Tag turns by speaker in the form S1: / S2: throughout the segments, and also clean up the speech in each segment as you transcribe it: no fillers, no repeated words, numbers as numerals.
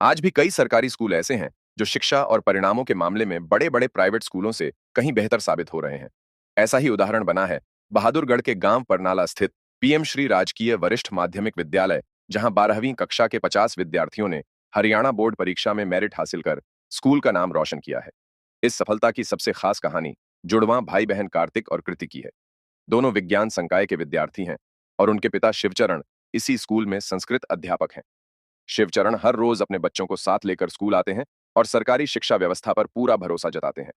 S1: आज भी कई सरकारी स्कूल ऐसे हैं जो शिक्षा और परिणामों के मामले में बड़े-बड़े प्राइवेट स्कूलों से कहीं बेहतर साबित हो रहे हैं। ऐसा ही उदाहरण बना है बहादुरगढ़ के गांव परनाला स्थित पीएम श्री राजकीय वरिष्ठ माध्यमिक विद्यालय, जहां 12वीं कक्षा के 50 विद्यार्थियों ने हरियाणा बोर्ड परीक्षा में मेरिट हासिल कर स्कूल का नाम रोशन किया है। इस सफलता की सबसे खास कहानी जुड़वां भाई बहन कार्तिक और कृति की है। दोनों विज्ञान संकाय के विद्यार्थी हैं और उनके पिता शिवचरण इसी स्कूल में संस्कृत अध्यापक हैं। शिवचरण हर रोज अपने बच्चों को साथ लेकर स्कूल आते हैं और सरकारी शिक्षा व्यवस्था पर पूरा भरोसा जताते हैं।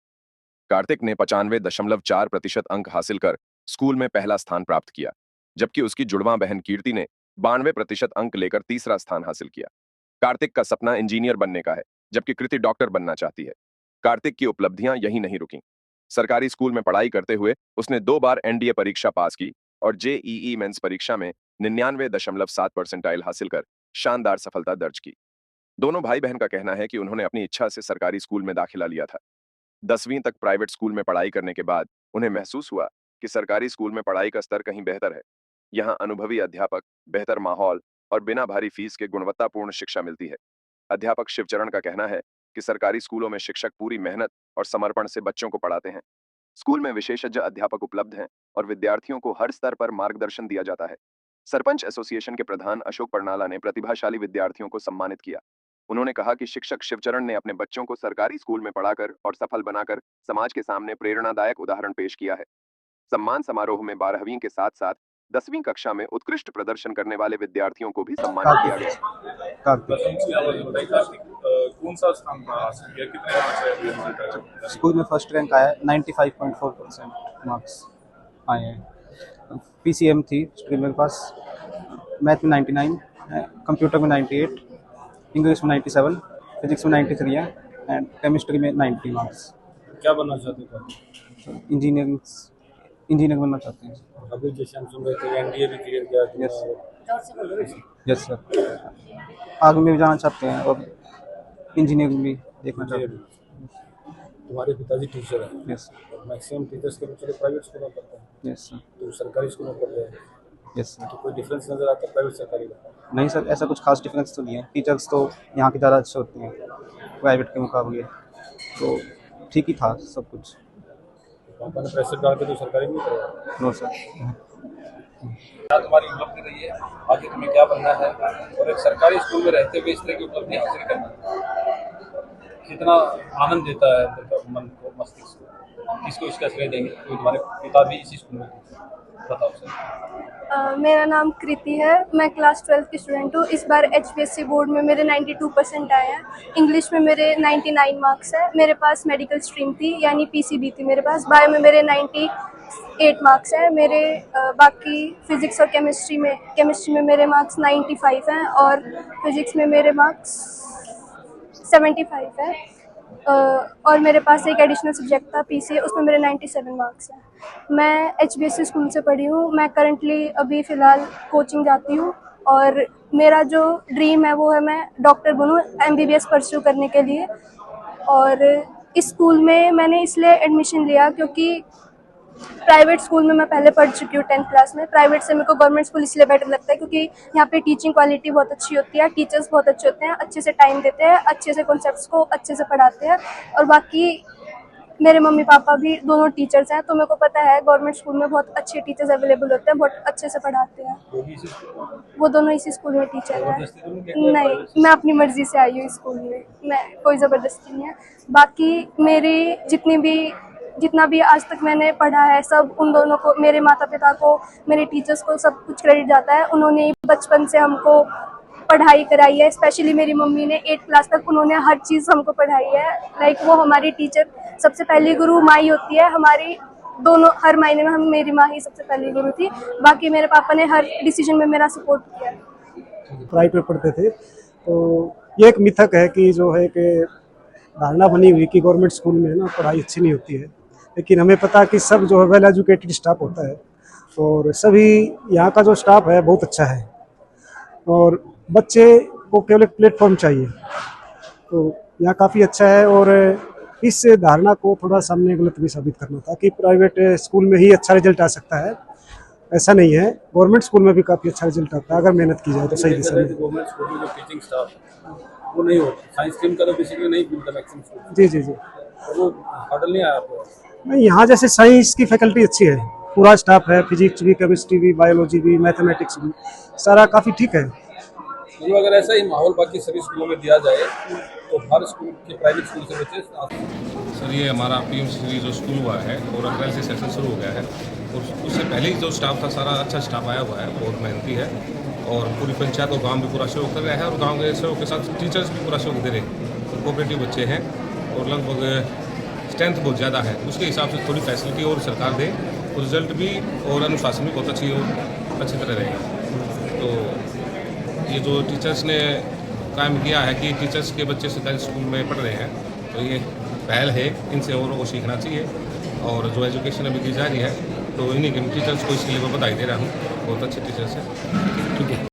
S1: कार्तिक ने 95.4% अंक हासिल कर स्कूल में पहला स्थान प्राप्त किया, जबकि उसकी जुड़वां बहन कीर्ति ने 92% अंक लेकर तीसरा स्थान हासिल किया। कार्तिक का सपना इंजीनियर बनने का है, जबकि कृति डॉक्टर बनना चाहती है। कार्तिक की उपलब्धियां यहीं नहीं रुकीं। सरकारी स्कूल में पढ़ाई करते हुए उसने 2 बार एनडीए परीक्षा पास की और जेईई मेंस परीक्षा में 99.7 परसेंटाइल हासिल कर शानदार सफलता दर्ज की। दोनों भाई बहन का कहना है कि उन्होंने अपनी इच्छा से सरकारी स्कूल में दाखिला लिया था। 10वीं तक प्राइवेट स्कूल में पढ़ाई करने के बाद उन्हें महसूस हुआ कि सरकारी स्कूल में पढ़ाई का स्तर कहीं बेहतर है। यहाँ अनुभवी अध्यापक, बेहतर माहौल और बिना भारी फीस के गुणवत्तापूर्ण शिक्षा मिलती है। अध्यापक शिवचरण का कहना है कि सरकारी स्कूलों में शिक्षक पूरी मेहनत और समर्पण से बच्चों को पढ़ाते हैं। स्कूल में विशेषज्ञ अध्यापक उपलब्ध हैं और विद्यार्थियों को हर स्तर पर मार्गदर्शन दिया जाता है। सरपंच एसोसिएशन के प्रधान अशोक परनाला ने प्रतिभाशाली विद्यार्थियों को सम्मानित किया। उन्होंने कहा कि शिक्षक शिवचरण ने अपने बच्चों को सरकारी स्कूल में पढ़ाकर और सफल बनाकर समाज के सामने प्रेरणादायक उदाहरण पेश किया है। सम्मान समारोह में 12वीं के साथ साथ 10वीं कक्षा में उत्कृष्ट प्रदर्शन करने वाले विद्यार्थियों को भी सम्मानित किया गया।
S2: कौन सा स्थान पर हासिल किया, कितने मार्क्स आए रिजल्ट?
S3: स्कूल में फर्स्ट रैंक आया, 95.4% मार्क्स आए हैं। पीसीएम थी स्ट्रीम मेरे पास, मैथ में 99, कंप्यूटर में 98, इंग्लिश में 97, फिजिक्स में 93 है एंड केमिस्ट्री में 90 मार्क्स।
S2: क्या बनना चाहते थे?
S3: इंजीनियर बनना चाहते हैं।
S2: अभी जैसे हम सुन रहे थे एनडीए भी क्लियर किया।
S3: यस सर, आगे में भी जाना चाहते हैं और इंजीनियरिंग भी देखना चाहते हैं।
S2: तुम्हारे पिताजी टीचर हैं?
S3: यस
S2: मैक्सिमम टीचर्स के बच्चे प्राइवेट स्कूल में पढ़ते हैं।
S3: Yes sir.
S2: तो सरकारी स्कूल में पढ़ रहे हैं?
S3: Yes sir.
S2: तो कोई डिफरेंस नजर आता है प्राइवेट सरकारी में?
S3: नहीं सर, ऐसा कुछ खास डिफरेंस तो नहीं है। टीचर्स तो यहाँ की ज़्यादा अच्छे होते हैं प्राइवेट के मुकाबले, तो ठीक ही था सब कुछ।
S2: पापा ने प्रेशर डाल के तो सरकारी में पढ़ाया?
S3: No sir.
S2: क्या तुम्हारी उपलब्धि रही है, आगे तुम्हें क्या बनना है और एक सरकारी स्कूल में रहते हुए इस तरह की उपलब्धि हासिल करना कितना आनंद देता है अंदर का, मन को, मस्तिष्क को? किसको इसका श्रेय देंगे? तो तुम्हारे पिता भी इसी स्कूल में थे, बताओ सर।
S4: मेरा नाम कृति है, मैं क्लास 12 की स्टूडेंट हूँ। इस बार एचपीएससी बोर्ड में मेरे 92% आए हैं। इंग्लिश में मेरे 99 मार्क्स है। मेरे पास मेडिकल स्ट्रीम थी, यानी पीसीबी थी मेरे पास। बायो में मेरे 98 मार्क्स है। मेरे बाकी फिजिक्स और केमिस्ट्री में मेरे मार्क्स 95 हैं और फिजिक्स में मेरे मार्क्स 75 है। और मेरे पास एक एडिशनल सब्जेक्ट था पीसी, उसमें मेरे 97 मार्क्स हैं। मैं एचबीएससी स्कूल से पढ़ी हूँ। मैं करंटली अभी फ़िलहाल कोचिंग जाती हूँ और मेरा जो ड्रीम है वो है मैं डॉक्टर बनूँ, एमबीबीएस परस्यू करने के लिए। और इस स्कूल में मैंने इसलिए एडमिशन लिया क्योंकि प्राइवेट स्कूल में मैं पहले पढ़ चुकी हूँ 10th क्लास में। प्राइवेट से मेरे को गवर्नमेंट स्कूल इसलिए बेटर लगता है क्योंकि यहाँ पे टीचिंग क्वालिटी बहुत अच्छी होती है, टीचर्स बहुत अच्छे होते हैं, अच्छे से टाइम देते हैं, अच्छे से कॉन्सेप्ट्स को अच्छे से पढ़ाते हैं। और बाकी मेरे मम्मी पापा भी दोनों टीचर्स हैं, तो मेरे को पता है गवर्नमेंट स्कूल में बहुत अच्छे टीचर्स अवेलेबल होते हैं, बहुत अच्छे से पढ़ाते हैं। वो दोनों इसी स्कूल में टीचर हैं। नहीं, मैं अपनी मर्जी से आई हूँ इस स्कूल में, मैं कोई ज़बरदस्ती नहीं है। बाकी मेरी जितना भी आज तक मैंने पढ़ा है सब उन दोनों को, मेरे माता पिता को, मेरे टीचर्स को सब कुछ क्रेडिट जाता है। उन्होंने बचपन से हमको पढ़ाई कराई है। स्पेशली मेरी मम्मी ने 8th क्लास तक उन्होंने हर चीज़ हमको पढ़ाई है। लाइक वो हमारी टीचर, सबसे पहली गुरु माँ ही होती है हमारी। दोनों हर महीने में मेरी माँ ही सबसे पहली गुरु थी। बाकी मेरे पापा ने हर डिसीजन में मेरा सपोर्ट किया।
S5: प्राइवेट पढ़ते थे तो ये एक मिथक है कि जो है कि धारणा बनी हुई कि गवर्नमेंट स्कूल में ना पढ़ाई अच्छी नहीं होती है, लेकिन हमें पता है कि सब जो है वेल एजुकेटेड स्टाफ होता है और सभी यहाँ का जो स्टाफ है बहुत अच्छा है और बच्चे को केवल एक प्लेटफॉर्म चाहिए, तो यहाँ काफ़ी अच्छा है। और इस धारणा को थोड़ा सामने गलत भी साबित करना था कि प्राइवेट स्कूल में ही अच्छा रिजल्ट आ सकता है, ऐसा नहीं है। गवर्नमेंट स्कूल में भी काफ़ी अच्छा रिजल्ट आता है अगर मेहनत की जाए तो सही दिशा में।
S2: गवर्नमेंट स्कूल में जो टीचिंग स्टाफ वो नहीं होता, साइंस स्ट्रीम का तो बेसिकली नहीं मिलता मैक्सिमम स्टूडेंट,
S5: जी जी जी।
S2: तो वो हर्डल नहीं आया आपको?
S5: नहीं, यहाँ जैसे साइंस की फैकल्टी अच्छी है, पूरा स्टाफ है, फिजिक्स भी, केमिस्ट्री भी, बायोलॉजी भी, मैथमेटिक्स भी, सारा काफ़ी ठीक है।
S2: मतलब अगर ऐसा ही माहौल बाकी सभी स्कूलों में दिया जाए तो हर स्कूल के प्राइवेट स्कूल से बच्चे
S6: सर ये हमारा पीएम श्री जो स्कूल हुआ है और अप्रैल से सेशन शुरू हो गया है, और उससे पहले ही जो स्टाफ था सारा अच्छा स्टाफ आया हुआ है, बहुत मेहनती है, और पूरी पंचायत और गांव भी पूरा सहयोग कर रहा है, और गांव के सहयोग के साथ टीचर्स भी पूरा सहयोग दे रहे हैं, और कोऑपरेटिव बच्चे हैं, और लगभग स्ट्रेंथ बहुत ज़्यादा है, उसके हिसाब से थोड़ी फैसिलिटी और सरकार दे तो रिजल्ट भी और अनुशासन भी बहुत अच्छी तरह रहेगा। तो ये जो टीचर्स ने कायम किया है कि टीचर्स के बच्चे सरकारी स्कूल में पढ़ रहे हैं, तो ये पहल है, इनसे और को सीखना चाहिए, और जो एजुकेशन अभी दी जा रही है तो इन्हीं के टीचर्स को इसके लिए मैं बधाई दे रहा हूँ, बहुत अच्छे टीचर्स हैं। क्योंकि